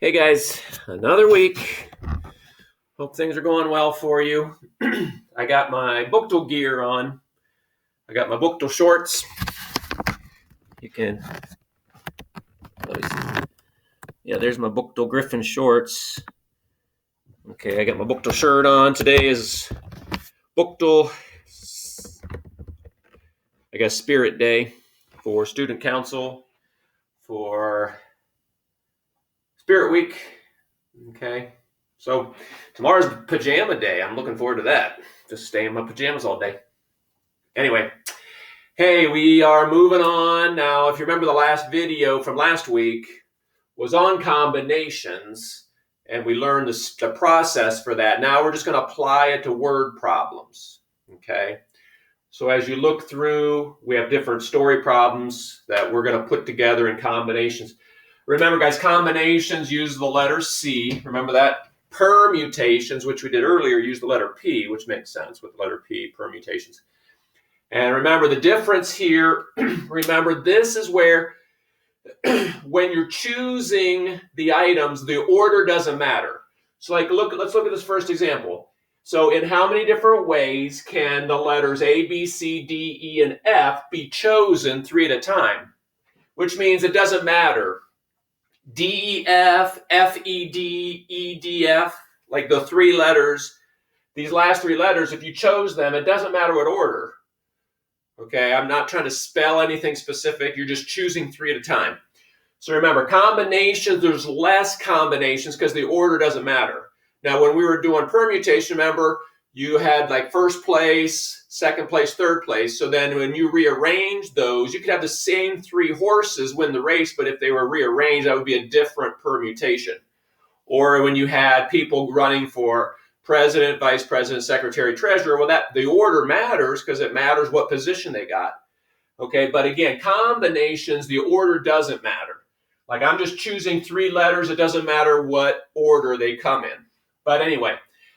Hey guys, another week. Hope things are going well for you. I got my Booktal gear on. I got my Booktal shorts. You can, let me see. Yeah, there's my Booktal Griffin shorts. Okay, I got my Booktal shirt on. Today is Booktal, I guess, Spirit Day for Student Council, for Spirit Week. Okay, so tomorrow's pajama day. I'm looking forward to that. Just stay in my pajamas all day. Anyway, hey, we are moving on. Now, if you remember the last video from last week was on combinations, and we learned the process for that. Now we're just going to apply it to word problems, okay? So as you look through, we have different story problems that we're going to put together in combinations. Remember, guys, combinations use the letter C. Remember that? Permutations, which we did earlier, use the letter P, which makes sense with the letter P, permutations. And remember the difference here, remember this is where when you're choosing the items, the order doesn't matter. So let's look at this first example. So in how many different ways can the letters A, B, C, D, E, and F be chosen 3 at a time? Which means it doesn't matter. D, E, F, F, E, D, E, D, F, like the 3 letters, these last 3 letters, if you chose them, it doesn't matter what order. Okay, I'm not trying to spell anything specific. You're just choosing 3 at a time. So remember, combinations, there's less combinations because the order doesn't matter. Now, when we were doing permutation, remember, you had like first place, second place, third place. So then when you rearrange those, you could have the same 3 horses win the race, but if they were rearranged, that would be a different permutation. Or when you had people running for president, vice president, secretary, treasurer, well, the order matters because it matters what position they got. Okay, but again, combinations, the order doesn't matter. Like I'm just choosing 3 letters. It doesn't matter what order they come in. But anyway,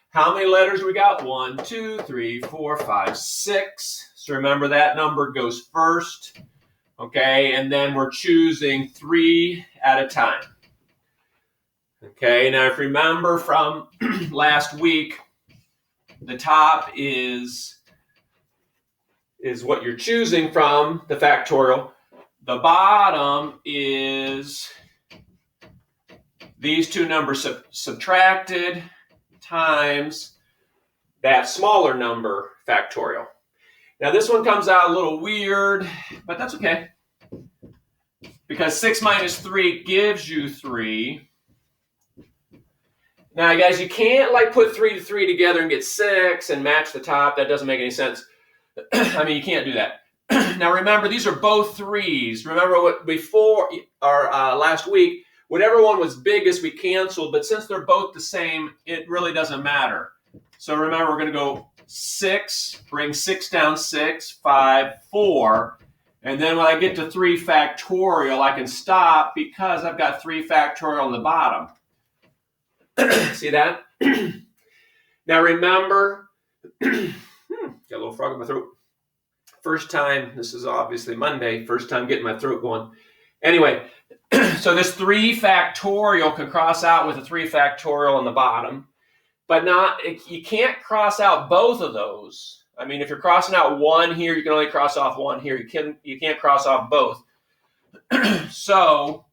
how many letters we got? 1, 2, 3, 4, 5, 6. So remember that number goes first. Okay, and then we're choosing 3 at a time. Okay, now if you remember from last week, the top is what you're choosing from, the factorial. The bottom is these 2 numbers subtracted times that smaller number factorial. Now this one comes out a little weird, but that's okay. Because 6 minus 3 gives you 3. Now, guys, you can't like put 3 to 3 together and get 6 and match the top. That doesn't make any sense. I mean, you can't do that. Now, remember, these are both 3s. Remember what before our last week, whatever one was biggest, we canceled. But since they're both the same, it really doesn't matter. So remember, we're going to go 6, bring 6 down, 6, 5, 4. And then when I get to 3 factorial, I can stop because I've got 3 factorial on the bottom. See that? Now remember, got a little frog in my throat. First time, this is obviously Monday, first time getting my throat going. Anyway, so this 3 factorial can cross out with a 3 factorial on the bottom, but you can't cross out both of those. I mean, if you're crossing out 1 here, you can only cross off 1 here. You can't cross off both. So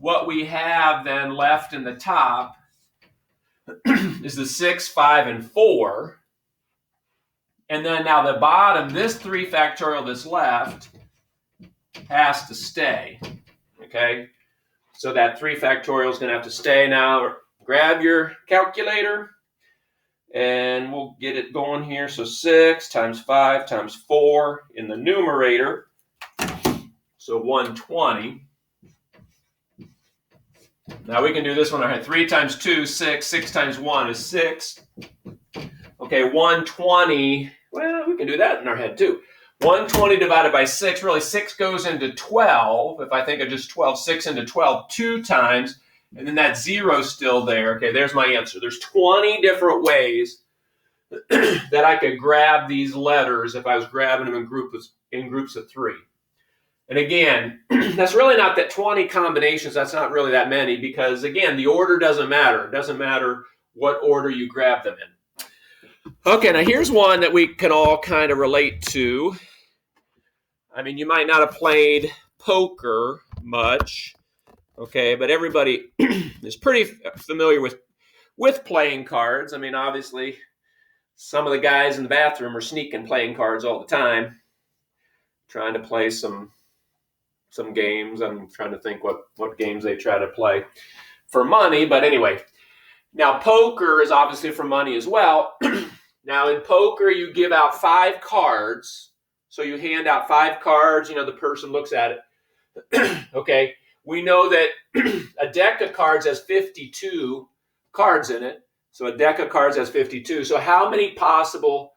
what we have then left in the top is the 6, 5, and 4. And then now the bottom, this 3 factorial that's left has to stay. Okay? So that 3 factorial is going to have to stay. Now grab your calculator and we'll get it going here. So 6 times 5 times 4 in the numerator. So 120. Now we can do this one. I had 3 times 2, 6. 6 times 1 is 6. Okay, 120. Well, we can do that in our head too. 120 divided by 6. Really, 6 goes into 12. If I think of just 12, 6 into 12 2 times. And then that 0 is still there. Okay, there's my answer. There's 20 different ways that I could grab these letters if I was grabbing them in groups of 3. And again, that's really not that 20 combinations. That's not really that many because, again, the order doesn't matter. It doesn't matter what order you grab them in. Okay, now here's one that we can all kind of relate to. I mean, you might not have played poker much, okay, but everybody is pretty familiar with playing cards. I mean, obviously, some of the guys in the bathroom are sneaking playing cards all the time, trying to play some games. I'm trying to think what games they try to play for money, but anyway. Now, poker is obviously for money as well. Now, in poker, you give out 5 cards. So you hand out 5 cards, the person looks at it. Okay, we know that a deck of cards has 52 cards in it. So a deck of cards has 52. So how many possible,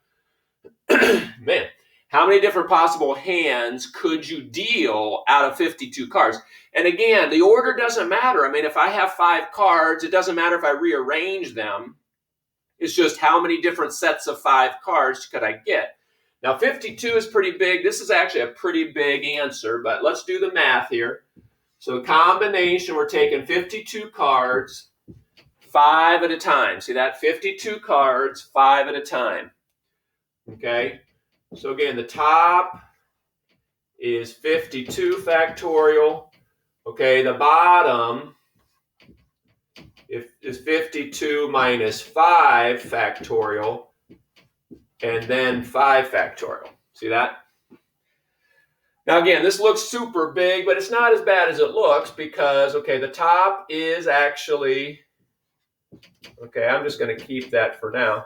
how many different possible hands could you deal out of 52 cards? And again, the order doesn't matter. I mean, if I have 5 cards, it doesn't matter if I rearrange them. It's just how many different sets of 5 cards could I get? Now, 52 is pretty big. This is actually a pretty big answer, but let's do the math here. So combination, we're taking 52 cards, 5 at a time. See that? 52 cards, 5 at a time. Okay? So again, the top is 52 factorial. Okay, the bottom is 52 minus 5 factorial, and then 5 factorial. See that? Now again, this looks super big, but it's not as bad as it looks because, okay, the top is actually, okay, I'm just going to keep that for now.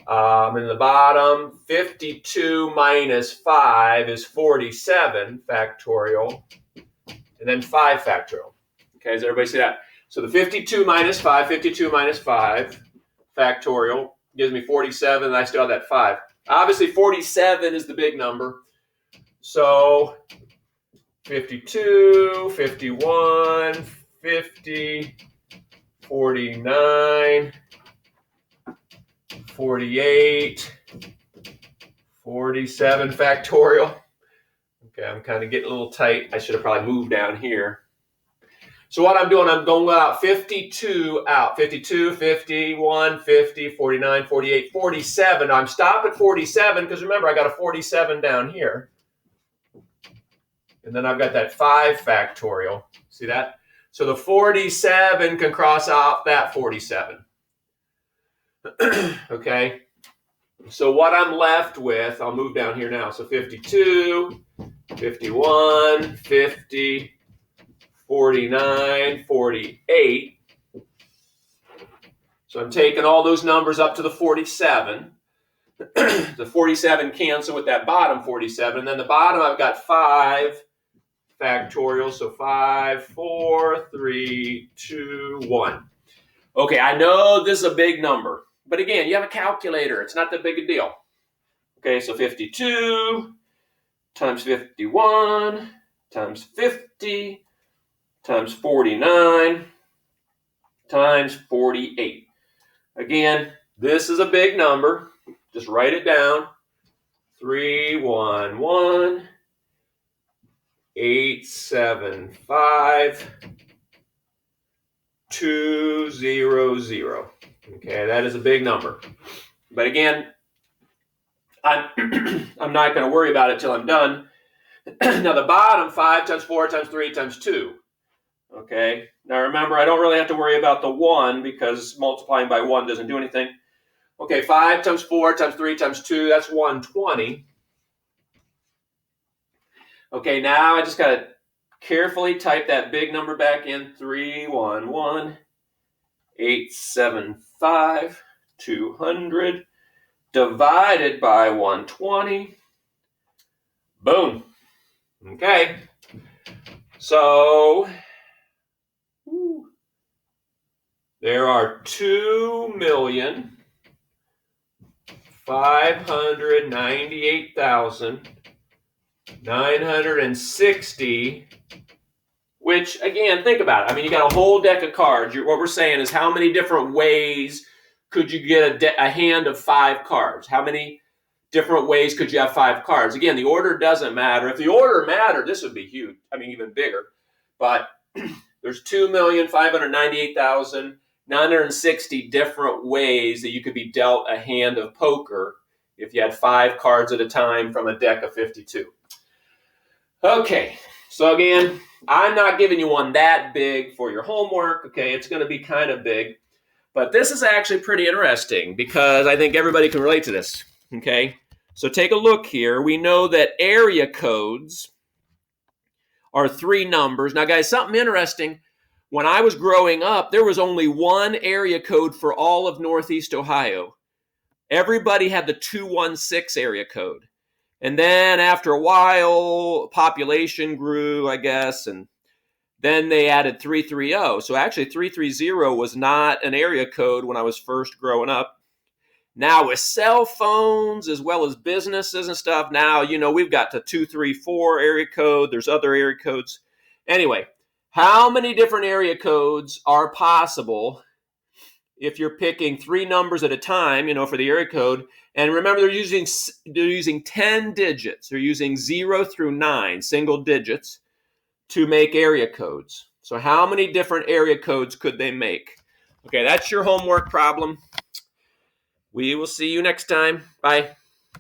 And the bottom, 52 minus 5 is 47 factorial, and then 5 factorial. Okay, does everybody see that? So the 52 minus 5 factorial gives me 47, and I still have that 5. Obviously, 47 is the big number. So 52, 51, 50, 49, 48, 47 factorial. Okay, I'm kind of getting a little tight. I should have probably moved down here. So what I'm doing, I'm going out 52 out. 52, 51, 50, 49, 48, 47. I'm stopping at 47 because remember, I got a 47 down here. And then I've got that 5 factorial. See that? So the 47 can cross off that 47. Okay? So what I'm left with, I'll move down here now. So 52, 51, 50, 49, 48. So I'm taking all those numbers up to the 47. The 47 cancel with that bottom 47. And then the bottom, I've got 5 factorial. So 5, 4, 3, 2, 1. Okay, I know this is a big number. But again, you have a calculator. It's not that big a deal. Okay, so 52 times 51 times 50 times 49 times 48. Again, this is a big number. Just write it down. 311 875 200. Okay, that is a big number. But again, I'm not going to worry about it till I'm done. Now the bottom, 5 times 4 times 3 times 2. Okay, now remember, I don't really have to worry about the 1 because multiplying by 1 doesn't do anything. Okay, 5 times 4 times 3 times 2, that's 120. Okay, now I just got to carefully type that big number back in, 311 875 200 divided by 120. Boom. Okay. So there are 2,598,960, which, again, think about it. I mean, you got a whole deck of cards. What we're saying is how many different ways could you get a hand of 5 cards? How many different ways could you have 5 cards? Again, the order doesn't matter. If the order mattered, this would be huge. I mean, even bigger. But there's 2,598,960 different ways that you could be dealt a hand of poker if you had 5 cards at a time from a deck of 52. Okay, so again, I'm not giving you one that big for your homework. Okay, it's going to be kind of big. But this is actually pretty interesting because I think everybody can relate to this. Okay, so take a look here. We know that area codes are 3 numbers. Now, guys, something interesting. When I was growing up, there was only one area code for all of Northeast Ohio. Everybody had the 216 area code. And then after a while, population grew, I guess, and then they added 330. So actually 330 was not an area code when I was first growing up. Now with cell phones as well as businesses and stuff, now, we've got the 234 area code. There's other area codes. Anyway, how many different area codes are possible if you're picking 3 numbers at a time, for the area code? And remember, they're using 10 digits. They're using 0 through 9, single digits, to make area codes. So how many different area codes could they make? Okay, that's your homework problem. We will see you next time. Bye.